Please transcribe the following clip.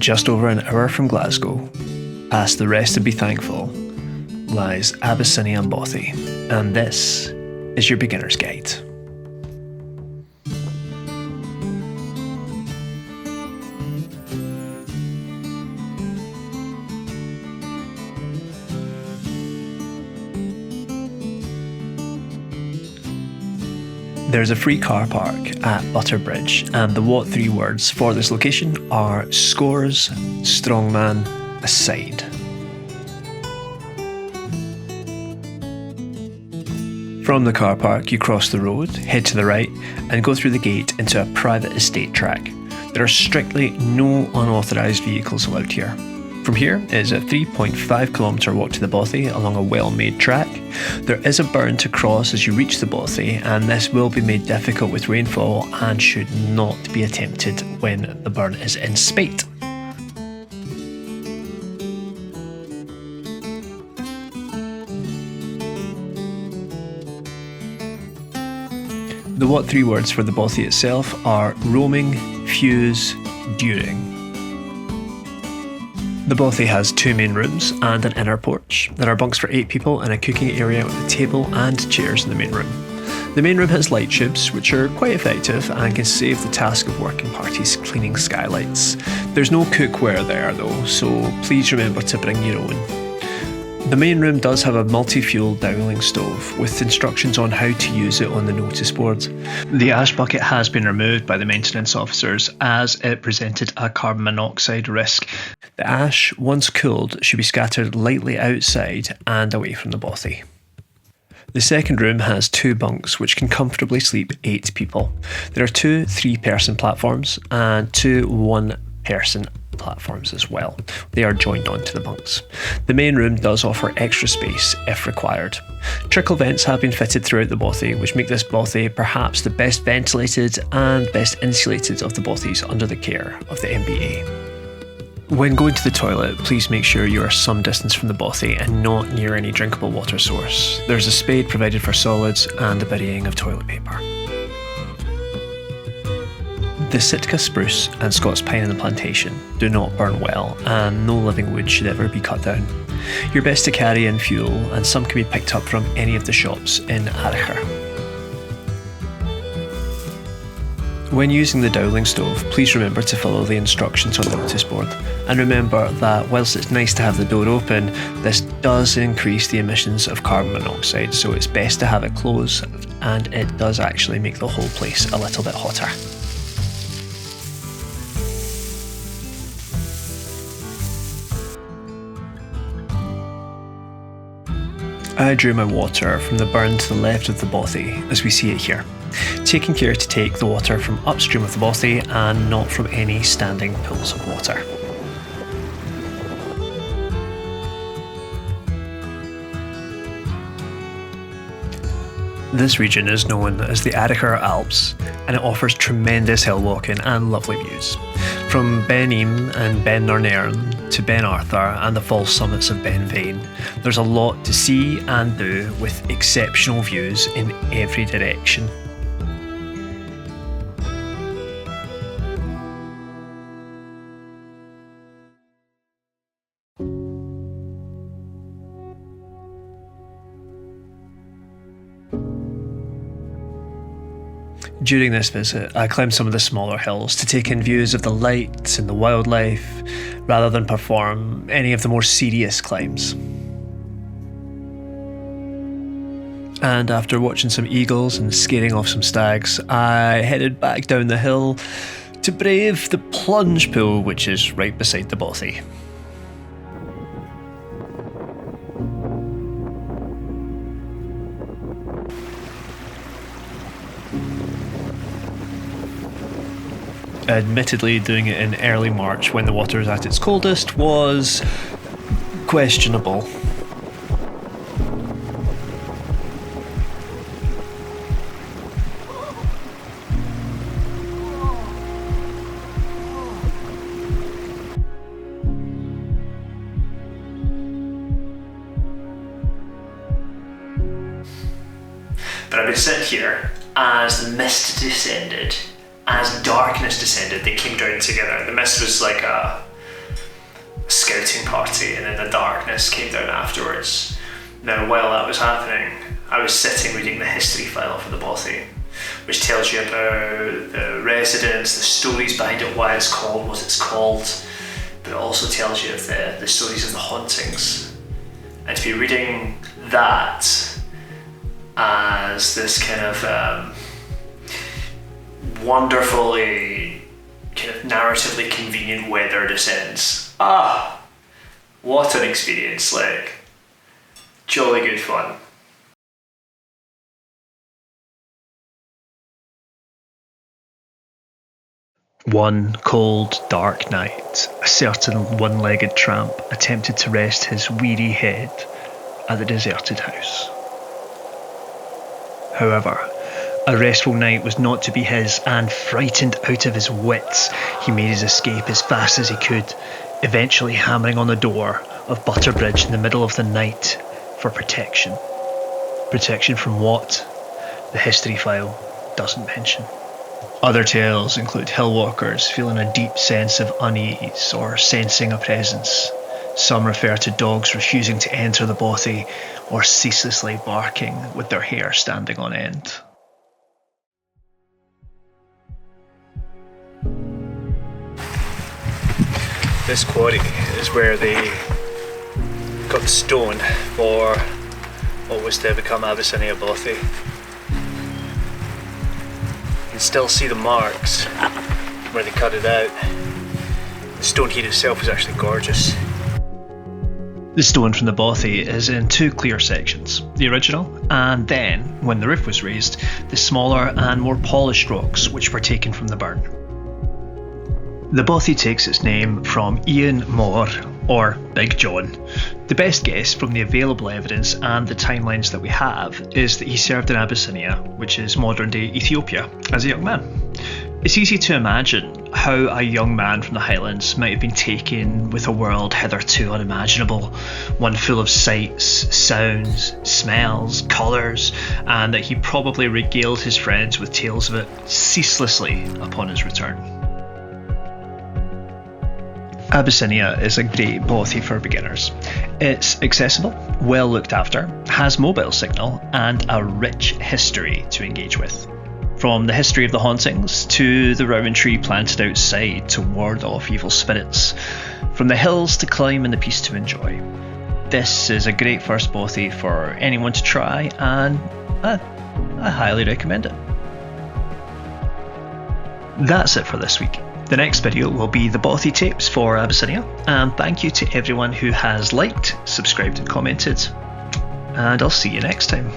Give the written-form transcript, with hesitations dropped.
just over an hour from Glasgow, past the rest of Be Thankful, lies Abyssinia Bothy, and this is your beginner's guide. There's a free car park at Butterbridge, and the what three words for this location are scores, strongman, aside. From the car park, you cross the road, head to the right, and go through the gate into a private estate track. There are strictly no unauthorised vehicles allowed here. From here, it is a 3.5km walk to the Bothy along a well-made track. There is a burn to cross as you reach the Bothy, and this will be made difficult with rainfall and should not be attempted when the burn is in spate. The what three words for the Bothy itself are roaming, fuse, during. The Bothy has two main rooms and an inner porch. There are bunks for 8 people and a cooking area with a table and chairs in the main room. The main room has light tubes, which are quite effective and can save the task of working parties cleaning skylights. There's no cookware there though, so please remember to bring your own. The main room does have a multi-fuel dowling stove with instructions on how to use it on the notice board. The ash bucket has been removed by the maintenance officers as it presented a carbon monoxide risk. The ash, once cooled, should be scattered lightly outside and away from the Bothy. The second room has 2 bunks which can comfortably sleep 8 people. There are 2 3-person platforms and 2 1-person platforms as well. They are joined onto the bunks. The main room does offer extra space if required. Trickle vents have been fitted throughout the Bothy, which make this Bothy perhaps the best ventilated and best insulated of the Bothys under the care of the MBA. When going to the toilet, please make sure you are some distance from the Bothy and not near any drinkable water source. There's a spade provided for solids and a burying of toilet paper. The Sitka spruce and Scots pine in the plantation do not burn well, and no living wood should ever be cut down. You're best to carry in fuel, and some can be picked up from any of the shops in Abyssinia. When using the dowling stove, please remember to follow the instructions on the notice board, and remember that whilst it's nice to have the door open, this does increase the emissions of carbon monoxide, so it's best to have it closed, and it does actually make the whole place a little bit hotter. I drew my water from the burn to the left of the Bothy, as we see it here, taking care to take the water from upstream of the Bothy and not from any standing pools of water. This region is known as the Abyssinia Alps, and it offers tremendous hill walking and lovely views. From Ben Eam and Ben Narnairn to Ben Arthur and the false summits of Ben Vane, there's a lot to see and do with exceptional views in every direction. During this visit, I climbed some of the smaller hills to take in views of the lights and the wildlife, rather than perform any of the more serious climbs. And after watching some eagles and scaring off some stags, I headed back down the hill to brave the plunge pool which is right beside the Bothy. Admittedly, doing it in early March when the water is at its coldest was questionable. But I would sit here as the mist descended, as darkness descended, they came down together. The mist was like a scouting party, and then the darkness came down afterwards. Now, while that was happening, I was sitting reading the history file for the Bothy, which tells you about the residents, the stories behind it, why it's called what it's called, but it also tells you of the stories of the hauntings. And to be reading that as this kind of wonderfully kind of narratively convenient weather descends. What an experience, like jolly good fun. One cold, dark night, a certain one-legged tramp attempted to rest his weary head at the deserted house. However, a restful night was not to be his, and frightened out of his wits, he made his escape as fast as he could, eventually hammering on the door of Butterbridge in the middle of the night for protection. Protection from what? The history file doesn't mention. Other tales include hillwalkers feeling a deep sense of unease or sensing a presence. Some refer to dogs refusing to enter the Bothy or ceaselessly barking with their hair standing on end. This quarry is where they got the stone for what was to become Abyssinia Bothy. You can still see the marks where they cut it out. The stone heat itself is actually gorgeous. The stone from the Bothy is in two clear sections, the original, and then, when the roof was raised, the smaller and more polished rocks which were taken from the burn. The Bothy takes its name from Ian Moore, or Big John. The best guess from the available evidence and the timelines that we have is that he served in Abyssinia, which is modern-day Ethiopia, as a young man. It's easy to imagine how a young man from the Highlands might have been taken with a world hitherto unimaginable, one full of sights, sounds, smells, colours, and that he probably regaled his friends with tales of it ceaselessly upon his return. Abyssinia is a great Bothy for beginners. It's accessible, well looked after, has mobile signal, and a rich history to engage with. From the history of the hauntings to the rowan tree planted outside to ward off evil spirits, from the hills to climb and the peace to enjoy. This is a great first Bothy for anyone to try, and I highly recommend it. That's it for this week. The next video will be the Bothy tapes for Abyssinia, and thank you to everyone who has liked, subscribed and commented, and I'll see you next time.